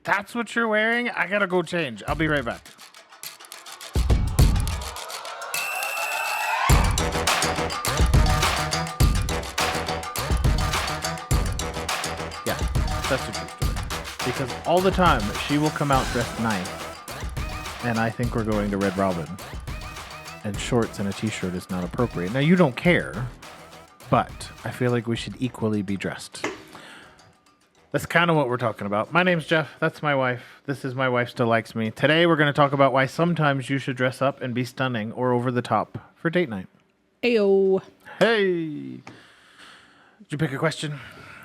That's what you're wearing? I gotta go change. I'll be right back. Yeah, that's the truth. Because all the time, she will come out dressed nice, and I think we're going to Red Robin, and shorts and a t-shirt is not appropriate. Now, you don't care, but I feel like we should equally be dressed. That's kind of what we're talking about. My name's Jeff. That's my wife. This is My Wife Still Likes Me. Today, we're going to talk about why sometimes you should dress up and be stunning or over the top for date night. Ayo. Hey. Did you pick a question?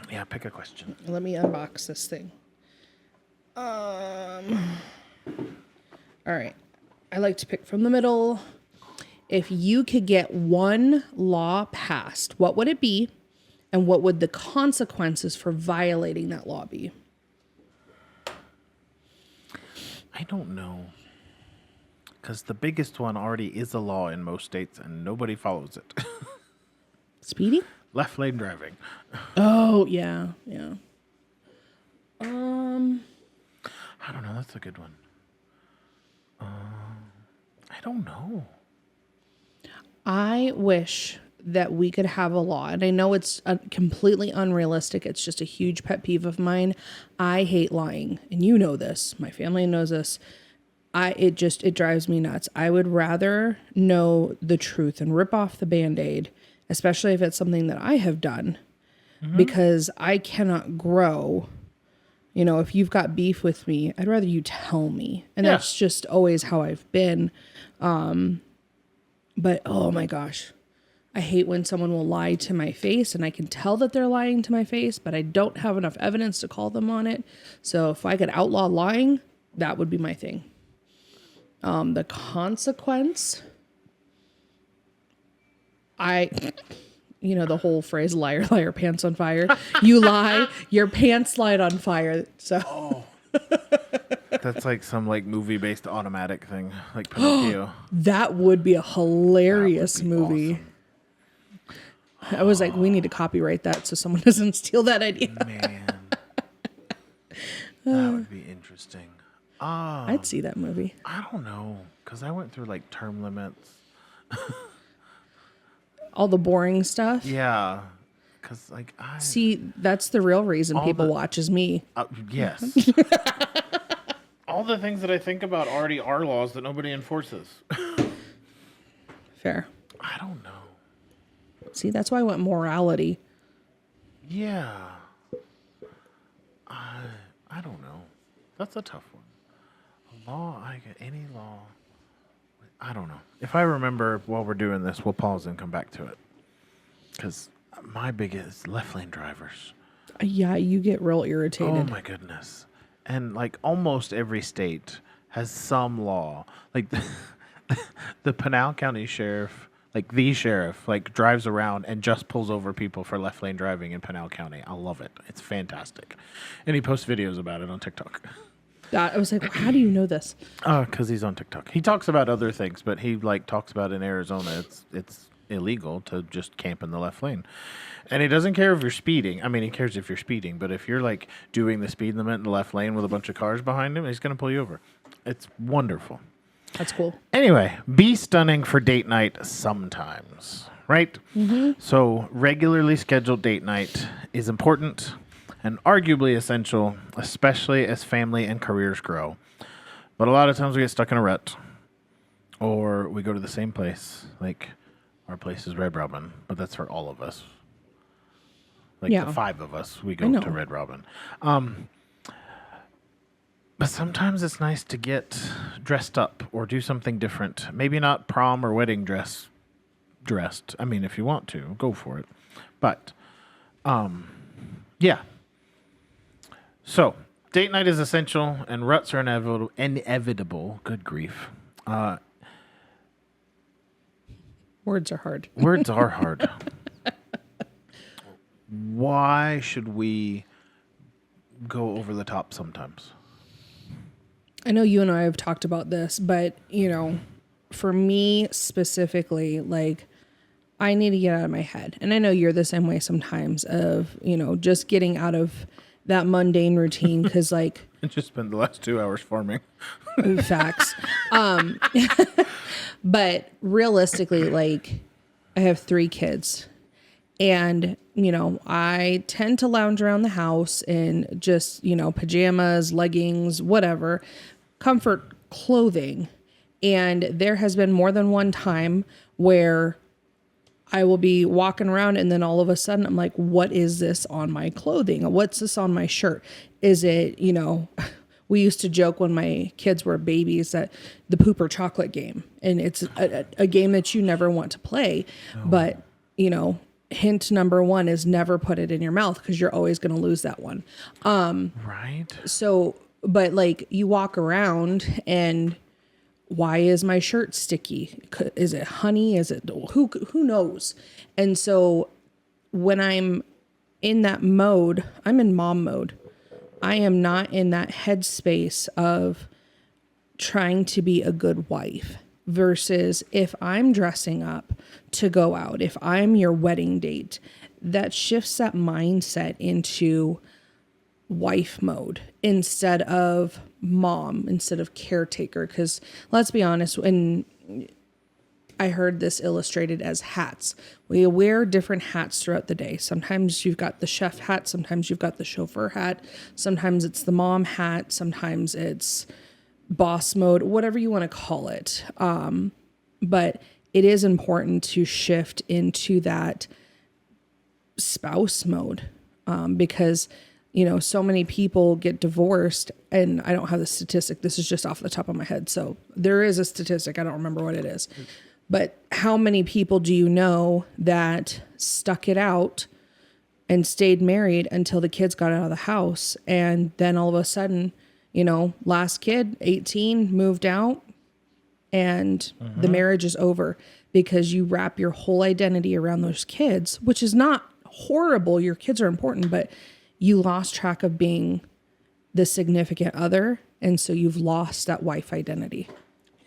Yeah, pick a question. Let me unbox this thing. All right. I like to pick from the middle. If you could get one law passed, what would it be? And what would the consequences for violating that law be? I don't know. Because the biggest one already is a law in most states and nobody follows it. Speeding? Left lane driving. Oh, yeah. I don't know. That's a good one. I don't know. I wish that we could have a law, and I know it's completely unrealistic. It's just a huge pet peeve of mine. I hate lying, and you know this. My family knows this. It drives me nuts. I would rather know the truth and rip off the Band-Aid, especially if it's something that I have done, because I cannot grow. You know, if you've got beef with me, I'd rather you tell me. And that's just always how I've been. But, oh my gosh, I hate when someone will lie to my face and I can tell that they're lying to my face, but I don't have enough evidence to call them on it. So if I could outlaw lying, that would be my thing. The consequence, you know, the whole phrase, liar, liar, pants on fire. You lie, your pants light on fire. So That's like some like movie-based automatic thing, like Pinocchio. that would be a hilarious movie. Awesome. I was like, we need to copyright that so someone doesn't steal that idea. Man, that would be interesting. I'd see that movie. I don't know, because I went through like term limits. All the boring stuff. Yeah, because like See, that's the real reason people watch is me. Yes. All the things that I think about already are laws that nobody enforces. Fair. I don't know. See, that's why I went morality. Yeah. I don't know. That's a tough one. A law, any law. I don't know. If I remember while we're doing this, we'll pause and come back to it. Because my biggest left lane drivers. Yeah, you get real irritated. Oh my goodness. And like almost every state has some law. Like the Pinal County sheriff, like the sheriff, like drives around and just pulls over people for left lane driving in Pinal County. I love it. It's fantastic. And he posts videos about it on TikTok. I was like, how do you know this? Because he's on TikTok. He talks about other things, but he like talks about in Arizona, it's illegal to just camp in the left lane. And he doesn't care if you're speeding. I mean, he cares if you're speeding, but if you're like doing the speed limit in the left lane with a bunch of cars behind him, he's going to pull you over. It's wonderful. That's cool. Anyway, be stunning for date night sometimes, right? Mm-hmm. So regularly scheduled date night is important and arguably essential, especially as family and careers grow. But a lot of times we get stuck in a rut, or we go to the same place. Like our place is Red Robin, but that's for all of us. Like the 5 of us, we go to Red Robin. But sometimes it's nice to get dressed up or do something different. Maybe not prom or wedding dressed. I mean, if you want to, go for it. But, yeah. So, date night is essential, and ruts are inevitable. Good grief. Words are hard. Words are hard. Why should we go over the top sometimes? I know you and I have talked about this, but, you know, for me specifically, like, I need to get out of my head. And I know you're the same way sometimes of, you know, just getting out of that mundane routine. Because, like, And just spent the last 2 hours farming. Facts. But realistically, like, I have 3 kids, and, you know, I tend to lounge around the house in just, you know, pajamas, leggings, whatever, comfort clothing. And there has been more than one time where I will be walking around and then all of a sudden I'm like, what is this on my clothing? What's this on my shirt? Is it, you know, we used to joke when my kids were babies that the poop or chocolate game, and it's a game that you never want to play. But, you know, hint number 1 is never put it in your mouth because you're always going to lose that one. Right. So, but like you walk around and why is my shirt sticky? Is it honey? Is it who knows? And so when I'm in that mode, I'm in mom mode. I am not in that headspace of trying to be a good wife versus if I'm dressing up to go out, if I'm your wedding date, that shifts that mindset into wife mode instead of mom, instead of caretaker. Because let's be honest, when I heard this illustrated as hats, we wear different hats throughout the day. Sometimes you've got the chef hat, sometimes you've got the chauffeur hat, sometimes it's the mom hat, sometimes it's boss mode, whatever you want to call it. But it is important to shift into that spouse mode, because, you know, so many people get divorced, and I don't have the statistic. This is just off the top of my head. So there is a statistic. I don't remember what it is. But how many people do you know that stuck it out and stayed married until the kids got out of the house? And then all of a sudden, you know, last kid, 18, moved out, and the marriage is over because you wrap your whole identity around those kids, which is not horrible. Your kids are important, but you lost track of being the significant other. And so you've lost that wife identity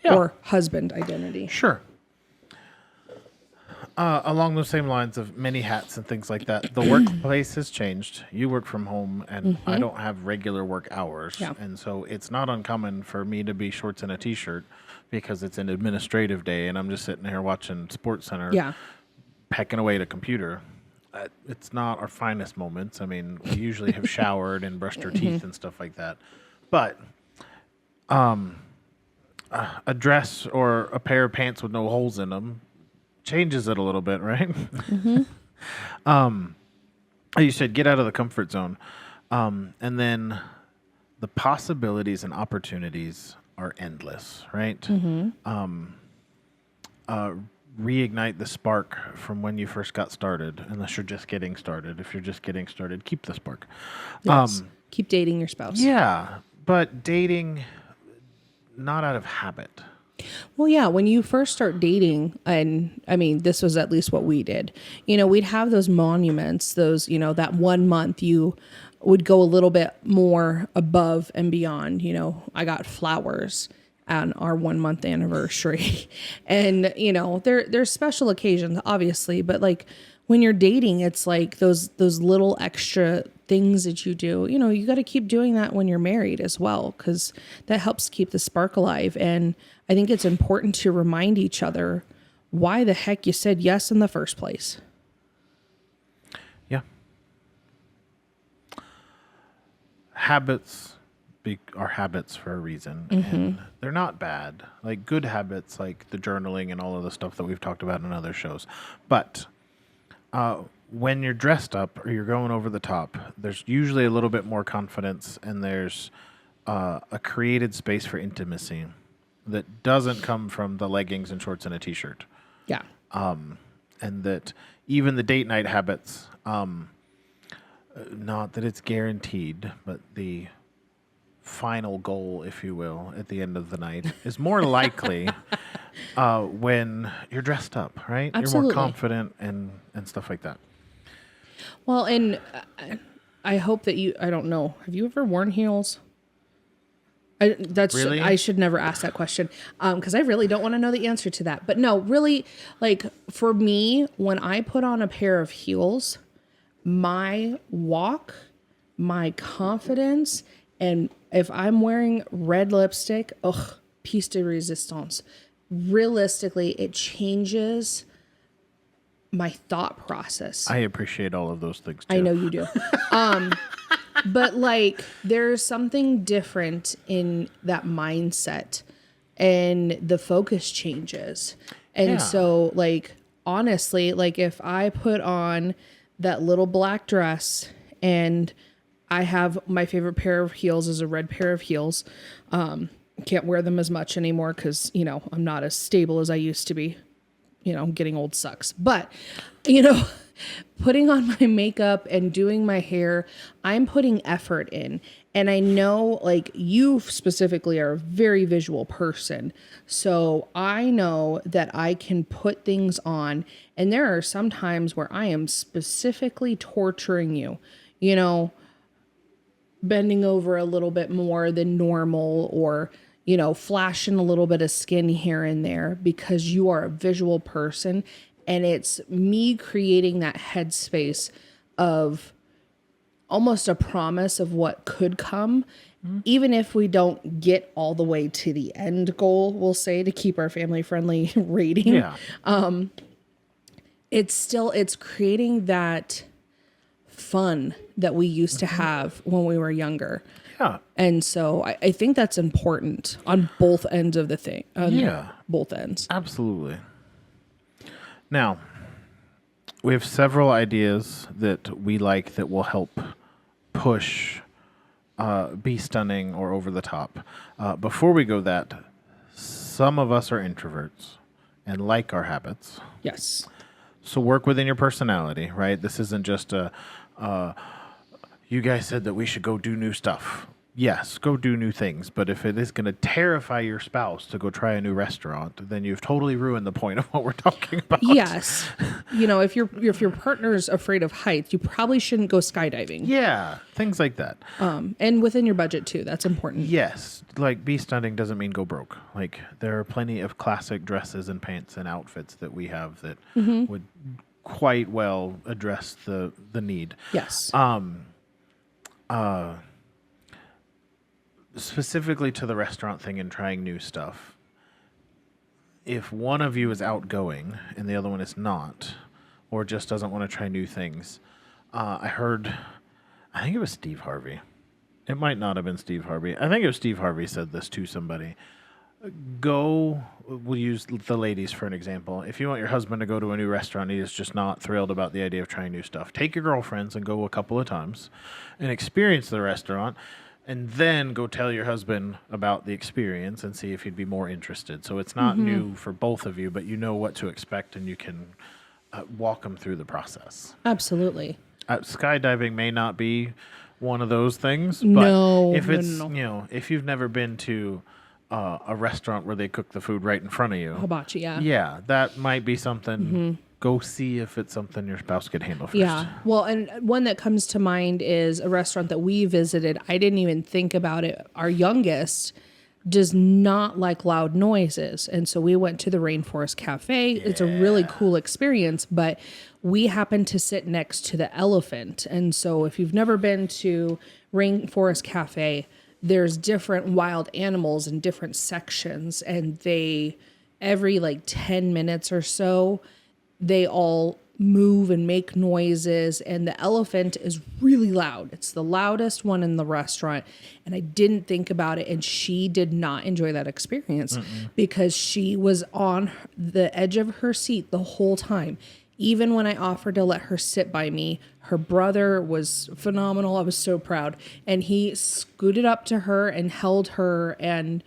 or husband identity. Sure. Along those same lines of many hats and things like that, the workplace has changed. You work from home, and I don't have regular work hours. Yeah. And so it's not uncommon for me to be shorts and a T-shirt because it's an administrative day, and I'm just sitting here watching Sports Center, pecking away at a computer. It's not our finest moments. I mean, we usually have showered and brushed our teeth and stuff like that. But a dress or a pair of pants with no holes in them changes it a little bit, right? You said get out of the comfort zone. And then the possibilities and opportunities are endless, right? Reignite the spark from when you first got started, unless you're just getting started. If you're just getting started, keep the spark. Yes. Keep dating your spouse. Yeah, but dating not out of habit. Well, yeah, when you first start dating, and I mean, this was at least what we did, you know, we'd have those monuments, those, you know, that 1 month you would go a little bit more above and beyond. You know, I got flowers on our 1 month anniversary. And, you know, there's special occasions, obviously, but like when you're dating, it's like those little extra things that you do, you know, you got to keep doing that when you're married as well, because that helps keep the spark alive. And I think it's important to remind each other why the heck you said yes in the first place. Yeah. Habits are habits for a reason, and they're not bad. Like good habits, like the journaling and all of the stuff that we've talked about in other shows. But when you're dressed up or you're going over the top, there's usually a little bit more confidence, and there's a created space for intimacy that doesn't come from the leggings and shorts and a T-shirt. Yeah. And that even the date night habits, not that it's guaranteed, but the final goal, if you will, at the end of the night is more likely when you're dressed up, right? Absolutely. You're more confident and stuff like that. Well, and I hope that I don't know, have you ever worn heels? Really? I should never ask that question because I really don't want to know the answer to that. But no, really, like for me, when I put on a pair of heels, my walk, my confidence, And if I'm wearing red lipstick, piece de resistance. Realistically, it changes my thought process. I appreciate all of those things too. I know you do. But like there's something different in that mindset and the focus changes. And so like honestly, like if I put on that little black dress and I have my favorite pair of heels is a red pair of heels. Can't wear them as much anymore because, I'm not as stable as I used to be. Getting old sucks. But, putting on my makeup and doing my hair, I'm putting effort in. And I know, like, you specifically are a very visual person. So I know that I can put things on. And there are some times where I am specifically torturing you, bending over a little bit more than normal or flashing a little bit of skin here and there because you are a visual person. And it's me creating that headspace of almost a promise of what could come, even if we don't get all the way to the end goal, we'll say, to keep our family friendly rating. Yeah. It's creating that fun that we used to have when we were younger. Yeah. And so I think that's important on both ends of the thing. Both ends. Absolutely. Now, we have several ideas that we like that will help push be stunning or over the top. Before we go that, some of us are introverts and like our habits. Yes. So work within your personality, right? This isn't just you guys said that we should go do new stuff. Yes, go do new things. But if it is going to terrify your spouse to go try a new restaurant, then you've totally ruined the point of what we're talking about. Yes. If your partner's afraid of heights, you probably shouldn't go skydiving. Yeah, things like that. And within your budget too. That's important. Yes, like be stunning doesn't mean go broke. Like there are plenty of classic dresses and pants and outfits that we have that would quite well address the need. Yes. Specifically to the restaurant thing and trying new stuff. If one of you is outgoing and the other one is not, or just doesn't want to try new things, I think it was Steve Harvey. It might not have been Steve Harvey. I think it was Steve Harvey said this to somebody. We'll use the ladies for an example. If you want your husband to go to a new restaurant, he is just not thrilled about the idea of trying new stuff. Take your girlfriends and go a couple of times and experience the restaurant. And then go tell your husband about the experience and see if he'd be more interested. So it's not new for both of you, but you know what to expect and you can walk them through the process. Absolutely. Skydiving may not be one of those things, but No, if it's no. If you've never been to a restaurant where they cook the food right in front of you, Hibachi, yeah. Yeah, that might be something. Go see if it's something your spouse could handle first. Yeah. Well, and one that comes to mind is a restaurant that we visited. I didn't even think about it. Our youngest does not like loud noises. And so we went to the Rainforest Cafe. Yeah. It's a really cool experience, but we happened to sit next to the elephant. And so if you've never been to Rainforest Cafe, there's different wild animals in different sections. And every like 10 minutes or so, they all move and make noises, and the elephant is really loud. It's the loudest one in the restaurant, and I didn't think about it, and she did not enjoy that experience because she was on the edge of her seat the whole time. Even when I offered to let her sit by me, her brother was phenomenal. I was so proud, and he scooted up to her and held her and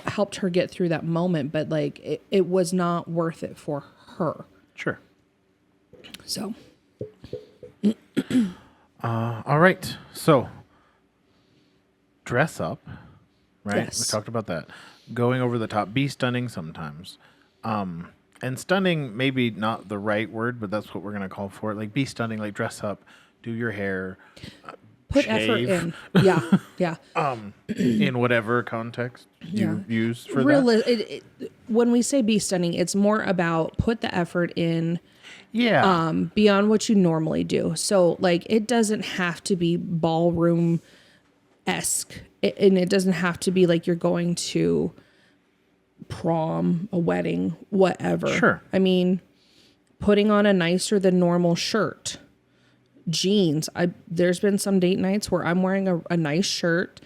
helped her get through that moment, but like it was not worth it for her. Sure. So. All right. So, dress up, right? Yes. We talked about that. Going over the top. Be stunning sometimes. And stunning, maybe not the right word, but that's what we're going to call for it. Like, be stunning, like dress up, do your hair, put shave. effort in. Yeah. Yeah. In whatever context you use for that. When we say be stunning, it's more about put the effort in. Yeah. Beyond what you normally do. So like it doesn't have to be ballroom esque, and it doesn't have to be like you're going to prom, a wedding, whatever. Sure. I mean, putting on a nicer than normal shirt, jeans. There's been some date nights where I'm wearing a nice shirt,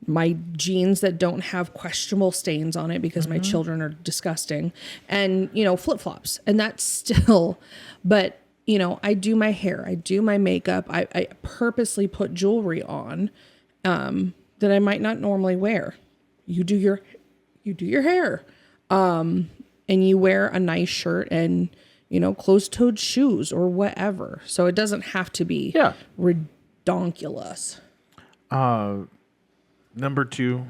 my jeans that don't have questionable stains on it because my children are disgusting, and, you know, flip-flops. And that's still, but, you know, I do my hair, I do my makeup. I purposely put jewelry on that I might not normally wear. You do your hair, and you wear a nice shirt and, you know, closed-toed shoes or whatever. So it doesn't have to be redonkulous. Number 2,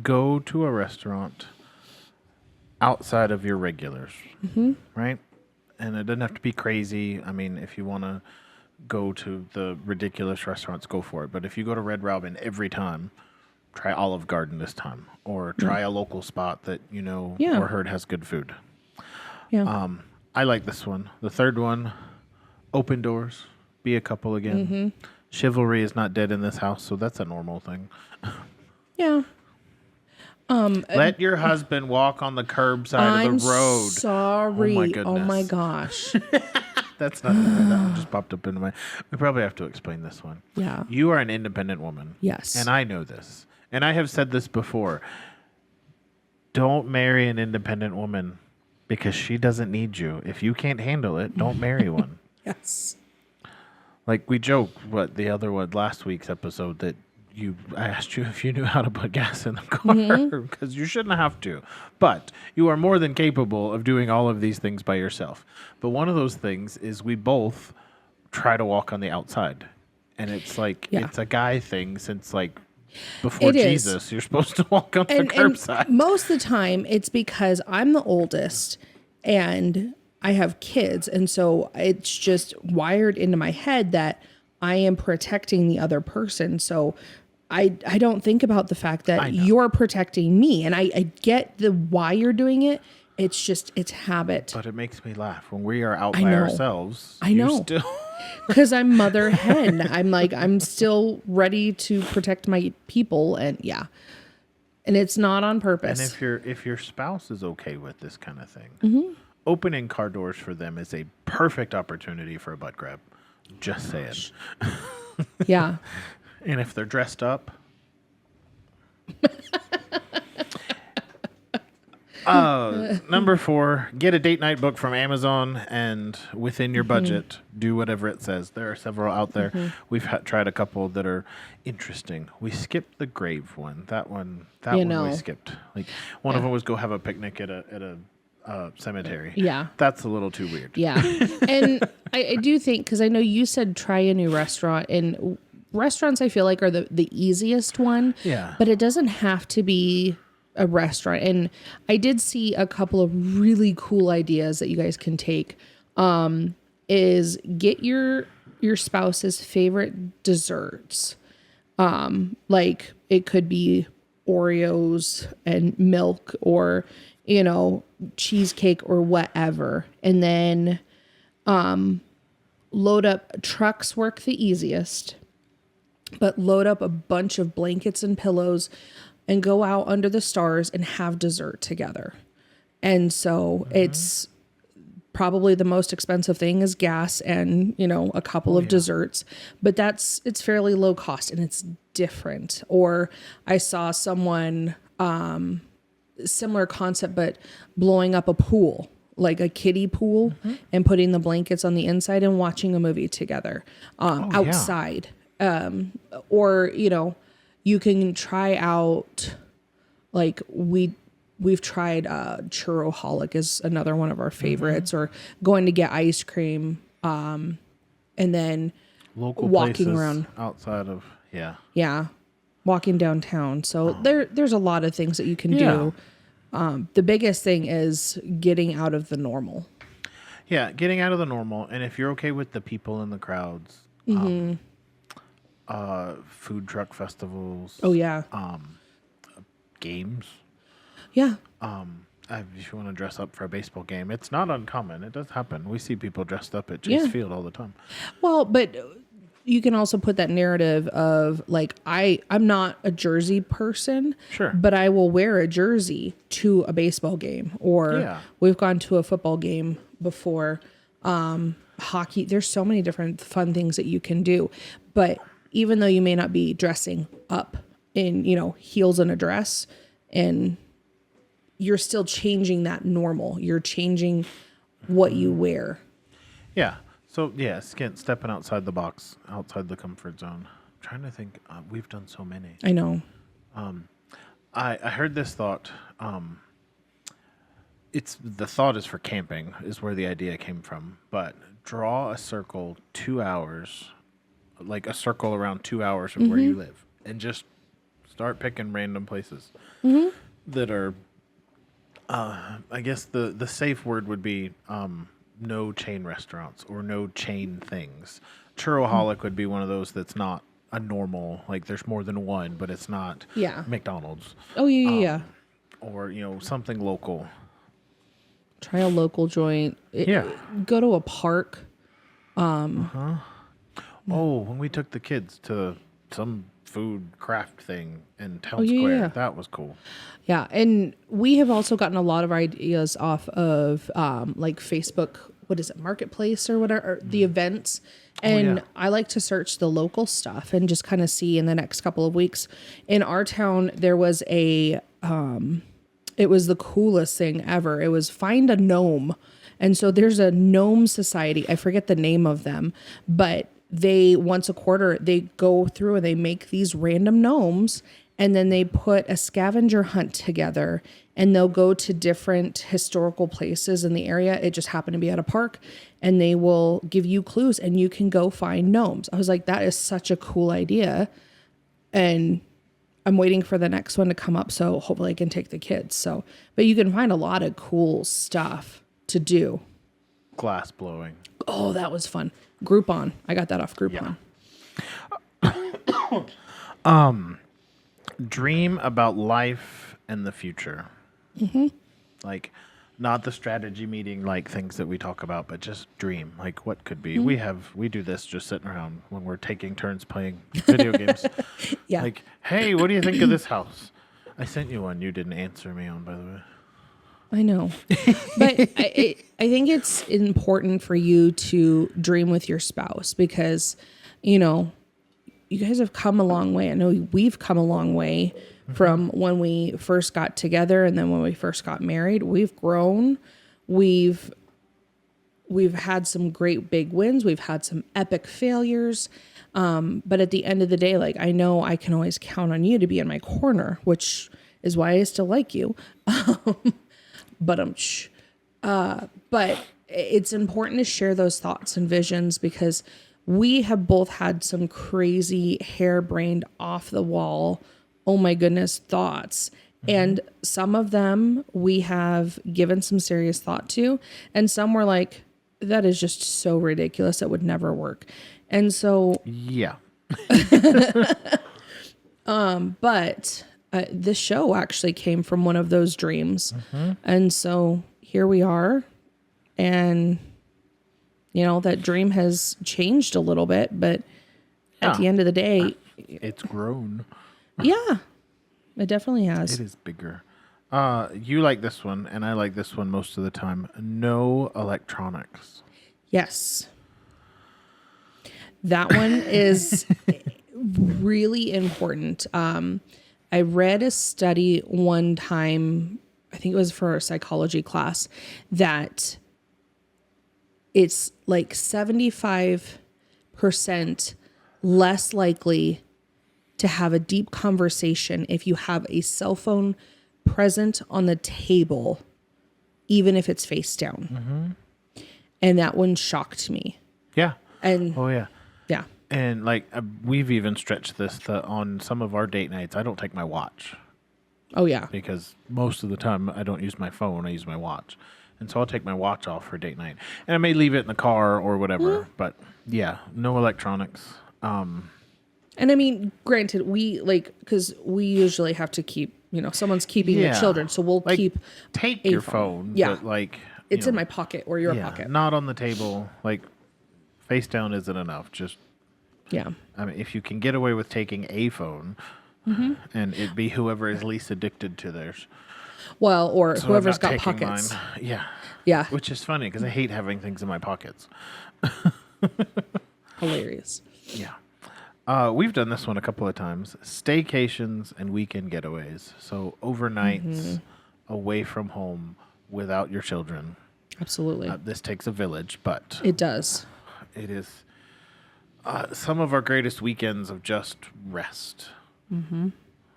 go to a restaurant outside of your regulars, right? And it doesn't have to be crazy. I mean, if you want to go to the ridiculous restaurants, go for it. But if you go to Red Robin every time, try Olive Garden this time, or try a local spot that you know or heard has good food. Yeah. I like this one. The third one, open doors, be a couple again. Chivalry is not dead in this house, so that's a normal thing. Yeah. Let your husband walk on the curb side of the road. Sorry. Oh my goodness. Oh my gosh. That's not that one just popped up into my. We probably have to explain this one. Yeah. You are an independent woman. Yes. And I know this. And I have said this before. Don't marry an independent woman because she doesn't need you. If you can't handle it, don't marry one. Yes. Like we joked, the other one, last week's episode, that I asked you if you knew how to put gas in the car because you shouldn't have to. But you are more than capable of doing all of these things by yourself. But one of those things is we both try to walk on the outside. And it's like, it's a guy thing since like before Jesus, you're supposed to walk on the curbside. And most of the time it's because I'm the oldest and I have kids. And so it's just wired into my head that I am protecting the other person. So I don't think about the fact that you're protecting me. And I get why you're doing it. It's just, it's habit. But it makes me laugh when we are out by ourselves. I know. Because I'm mother hen. I'm still ready to protect my people. And and it's not on purpose. And if your spouse is okay with this kind of thing, opening car doors for them is a perfect opportunity for a butt grab. Just saying. Yeah. And if they're dressed up. Number 4, get a date night book from Amazon, and within your budget, do whatever it says. There are several out there. We've tried a couple that are interesting. We skipped the grave one. That one we skipped. Like one of them was go have a picnic at a cemetery. Yeah. That's a little too weird. Yeah. And I do think, because I know you said try a new restaurant, and restaurants I feel like are the easiest one. Yeah. But it doesn't have to be a restaurant. And I did see a couple of really cool ideas that you guys can take. Is get your spouse's favorite desserts. Like it could be Oreos and milk, or cheesecake or whatever. And then load up, trucks work the easiest, but load up a bunch of blankets and pillows and go out under the stars and have dessert together. And so it's probably the most expensive thing is gas and, a couple of desserts, but it's fairly low cost and it's different. Or I saw someone, similar concept, but blowing up a pool, like a kiddie pool, and putting the blankets on the inside and watching a movie together, outside. Or, you can try out, like we've tried, Churroholic is another one of our favorites, or going to get ice cream, and then local walking around outside of, walking downtown. So there's a lot of things that you can do. The biggest thing is getting out of the normal. Yeah, getting out of the normal. And if you're okay with the people in the crowds, food truck festivals. Oh, yeah. Games. Yeah. If you want to dress up for a baseball game, it's not uncommon. It does happen. We see people dressed up at Chase Field all the time. Well, but you can also put that narrative of like, I'm not a jersey person, Sure. but I will wear a jersey to a baseball game, or Yeah. we've gone to a football game before. Hockey, there's so many different fun things that you can do. But even though you may not be dressing up in, heels and a dress, and you're still changing that normal, you're changing what you wear. Yeah. So, yeah, stepping outside the box, outside the comfort zone. I'm trying to think. We've done so many. I know. I heard this thought. The thought is for camping, is where the idea came from. But draw a circle 2 hours, like a circle around 2 hours of where you live, and just start picking random places that are, I guess the safe word would be no chain restaurants or no chain things. Churroholic would be one of those that's not a normal, like there's more than one, but it's not McDonald's. Oh, yeah. Or, something local. Try a local joint. Go to a park. Oh, when we took the kids to some food craft thing in Town Square, that was cool. Yeah, and we have also gotten a lot of ideas off of like Facebook, what is it, Marketplace or whatever, or the events. And I like to search the local stuff and just kind of see in the next couple of weeks. In our town, there was it was the coolest thing ever. It was find a gnome. And so there's a gnome society. I forget the name of them, but they once a quarter, they go through and they make these random gnomes, and then they put a scavenger hunt together, and they'll go to different historical places in the area. It just happened to be at a park, and they will give you clues and you can go find gnomes. I was like, that is such a cool idea. And I'm waiting for the next one to come up, so hopefully I can take the kids. So, but you can find a lot of cool stuff to do. Glass blowing. Oh, that was fun. Groupon. I got that off Groupon. Dream about life and the future. Like, not the strategy meeting, like things that we talk about, but just dream. Like, what could be? We do this just sitting around when we're taking turns playing video games. Like, hey, what do you think of this house? I sent you one you didn't answer me on, by the way. I know. But I think it's important for you to dream with your spouse because, you guys have come a long way. I know we've come a long way from when we first got together and then when we first got married. We've grown. We've had some great big wins. We've had some epic failures. But at the end of the day, like, I know I can always count on you to be in my corner, which is why I still like you. But it's important to share those thoughts and visions because we have both had some crazy harebrained off the wall, oh my goodness, thoughts. And some of them we have given some serious thought to, and some were like, that is just so ridiculous. It would never work. And so, but this show actually came from one of those dreams. And so here we are. And, that dream has changed a little bit, but at the end of the day, it's grown. Yeah, it definitely has. It is bigger. You like this one, and I like this one most of the time. No electronics. Yes. That one is really important. I read a study one time, I think it was for a psychology class, that it's like 75% less likely to have a deep conversation if you have a cell phone present on the table, even if it's face down. And that one shocked me. Yeah. And yeah. And like we've even stretched this on some of our date nights. I don't take my watch. Oh yeah. Because most of the time I don't use my phone. I use my watch. And so I'll take my watch off for date night. And I may leave it in the car or whatever. But yeah, no electronics. And I mean, granted, because we usually have to keep, someone's keeping the children. So we'll take your phone. Yeah. But it's in my pocket or your pocket. Not on the table. Like face down isn't enough. Just Yeah. I mean, if you can get away with taking a phone, and it be whoever is least addicted to theirs. Well, or So I'm whoever's not got taking pockets. mine. Yeah. Yeah. Which is funny because I hate having things in my pockets. Hilarious. Yeah. We've done this one a couple of times. Staycations and weekend getaways. So overnights away from home without your children. Absolutely. This takes a village, but It does. it is some of our greatest weekends of just rest.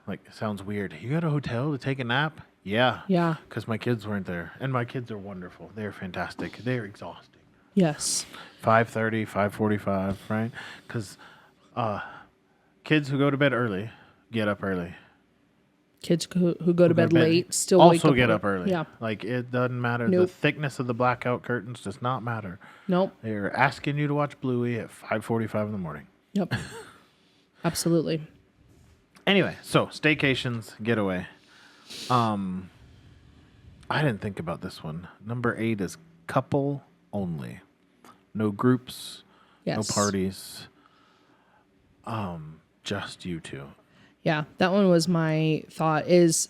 Like, it sounds weird. You got a hotel to take a nap? Yeah. Yeah. Because my kids weren't there. And my kids are wonderful. They're fantastic. They're exhausting. Yes. 5:30, 5:45, right? Because kids who go to bed early get up early. Kids who go to bed late still wake also up get up early. Yeah. Like, it doesn't matter. Nope. The thickness of the blackout curtains does not matter. Nope. They're asking you to watch Bluey at 5:45 in the morning. Yep. Absolutely. Anyway, so staycations, getaway. I didn't think about this one. Number 8 is couple only. No groups, Yes. no parties. Just you two. Yeah, that one was my thought is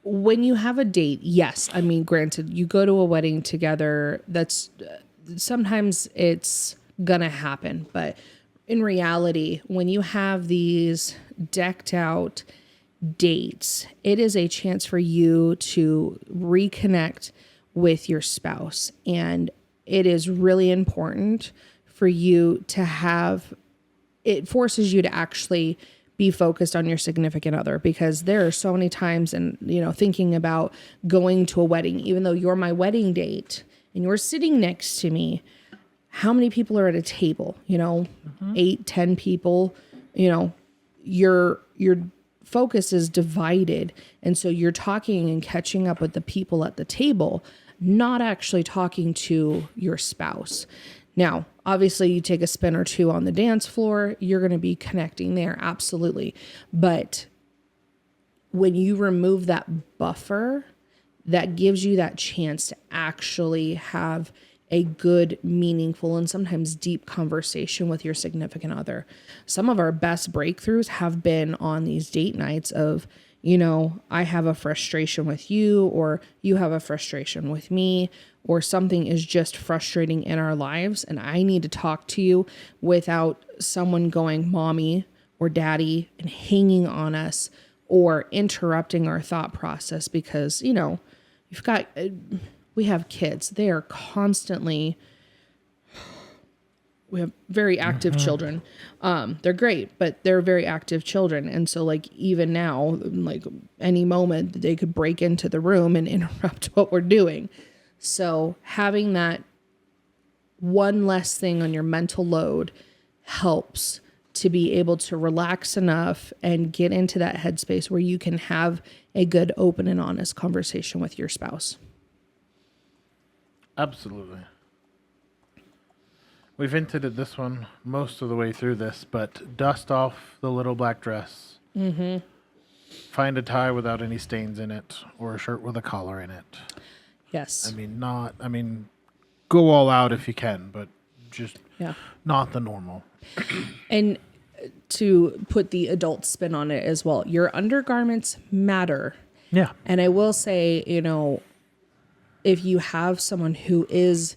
when you have a date, yes. I mean, granted, you go to a wedding together, that's sometimes it's gonna happen. But in reality, when you have these decked out dates, it is a chance for you to reconnect with your spouse. And it is really important for you to have, it forces you to actually be focused on your significant other, because there are so many times, and thinking about going to a wedding, even though you're my wedding date and you're sitting next to me, how many people are at a table? 8, 10 people. Your focus is divided, and so you're talking and catching up with the people at the table, not actually talking to your spouse. Now, obviously, you take a spin or two on the dance floor, you're going to be connecting there, absolutely. But when you remove that buffer, that gives you that chance to actually have a good, meaningful, and sometimes deep conversation with your significant other. Some of our best breakthroughs have been on these date nights of, I have a frustration with you, or you have a frustration with me, or something is just frustrating in our lives, and I need to talk to you without someone going mommy or daddy and hanging on us or interrupting our thought process, because, you've got... we have kids. They are constantly, we have very active children. They're great, but they're very active children. And so even now, any moment they could break into the room and interrupt what we're doing. So having that one less thing on your mental load helps to be able to relax enough and get into that headspace where you can have a good, open and honest conversation with your spouse. Absolutely. We've hinted at this one most of the way through this, but dust off the little black dress. Find a tie without any stains in it, or a shirt with a collar in it. Yes. Go all out if you can, but just Yeah. not the normal. And to put the adult spin on it as well, your undergarments matter. Yeah. And I will say, if you have someone who is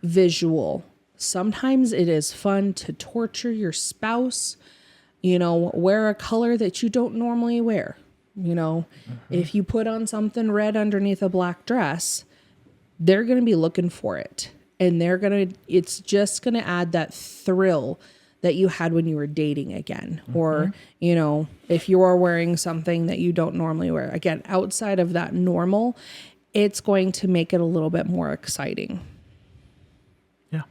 visual, sometimes it is fun to torture your spouse, wear a color that you don't normally wear. If you put on something red underneath a black dress, they're going to be looking for it. And it's just going to add that thrill that you had when you were dating again. Or, if you are wearing something that you don't normally wear, again, outside of that normal, it's going to make it a little bit more exciting. Yeah.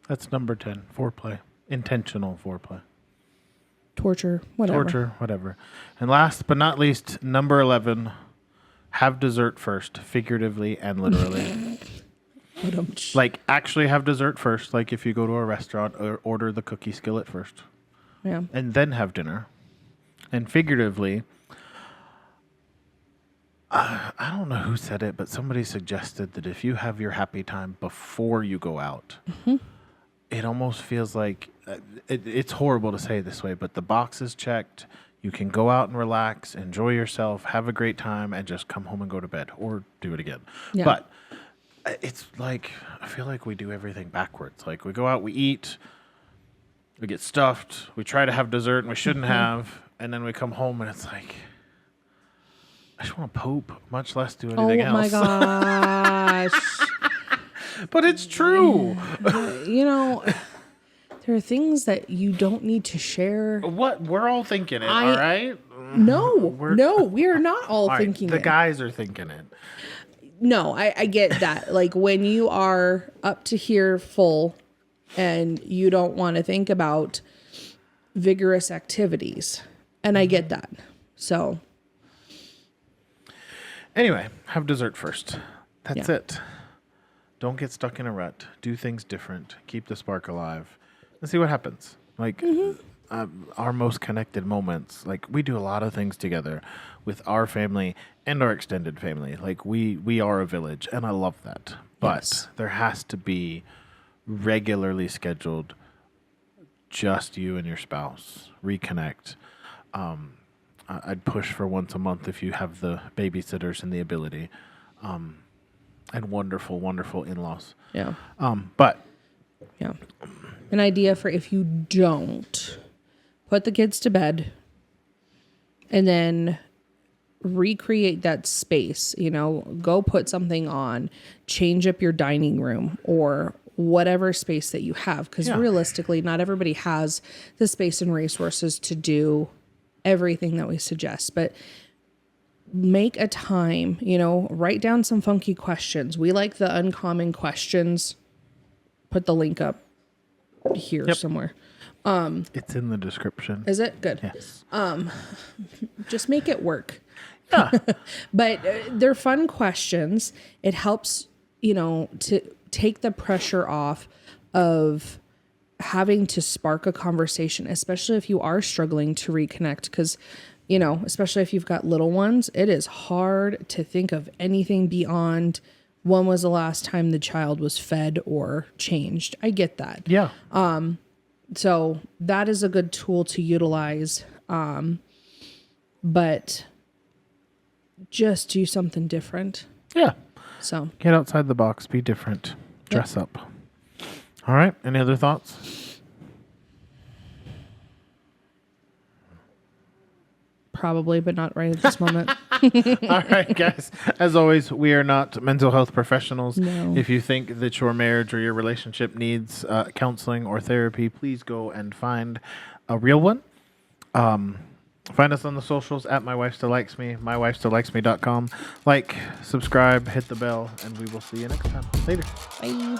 That's number 10, foreplay. Intentional foreplay. Torture, whatever. And last but not least, number 11, have dessert first, figuratively and literally. Actually have dessert first, like if you go to a restaurant, or order the cookie skillet first. Yeah. And then have dinner. And figuratively, I don't know who said it, but somebody suggested that if you have your happy time before you go out, it almost feels like it's horrible to say it this way, but the box is checked. You can go out and relax, enjoy yourself, have a great time, and just come home and go to bed or do it again. Yeah. But it's like, I feel like we do everything backwards. Like we go out, we eat, we get stuffed, we try to have dessert and we shouldn't have, and then we come home and it's like, I just want to poop, much less do anything else. Oh my gosh. But it's true. You know, there are things that you don't need to share. What? We're all thinking it, all right? No, we are not all All right, thinking the it. guys are thinking it. No, I get that. Like when you are up to here full and you don't want to think about vigorous activities. And I get that. So. Anyway, have dessert first. That's Yeah. it. Don't get stuck in a rut. Do things different. Keep the spark alive. And see what happens. Like our most connected moments. Like we do a lot of things together with our family and our extended family. Like we are a village, and I love that. But Yes. there has to be regularly scheduled just you and your spouse. Reconnect. I'd push for once a month if you have the babysitters and the ability. And wonderful, wonderful in-laws. Yeah. But Yeah. An idea for if you don't put the kids to bed and then recreate that space, go put something on, change up your dining room or whatever space that you have. Because realistically, not everybody has the space and resources to do everything that we suggest. But make a time, write down some funky questions. We like the uncommon questions. Put the link up here somewhere. it's in the description. Is it? Good. Yes. Just make it work. Yeah. But they're fun questions. It helps, to take the pressure off of having to spark a conversation, especially if you are struggling to reconnect. Because especially if you've got little ones, it is hard to think of anything beyond when was the last time the child was fed or changed. I get that. Yeah. So that is a good tool to utilize. But just do something different. Yeah. So Get outside the box. Be different. Dress up. All right. Any other thoughts? probably, but not right at this moment. All right, guys. As always, we are not mental health professionals. No. If you think that your marriage or your relationship needs counseling or therapy, please go and find a real one. Find us on the socials at mywifestilllikesme, mywifestilllikesme.com. Like, subscribe, hit the bell, and we will see you next time. Later. Bye.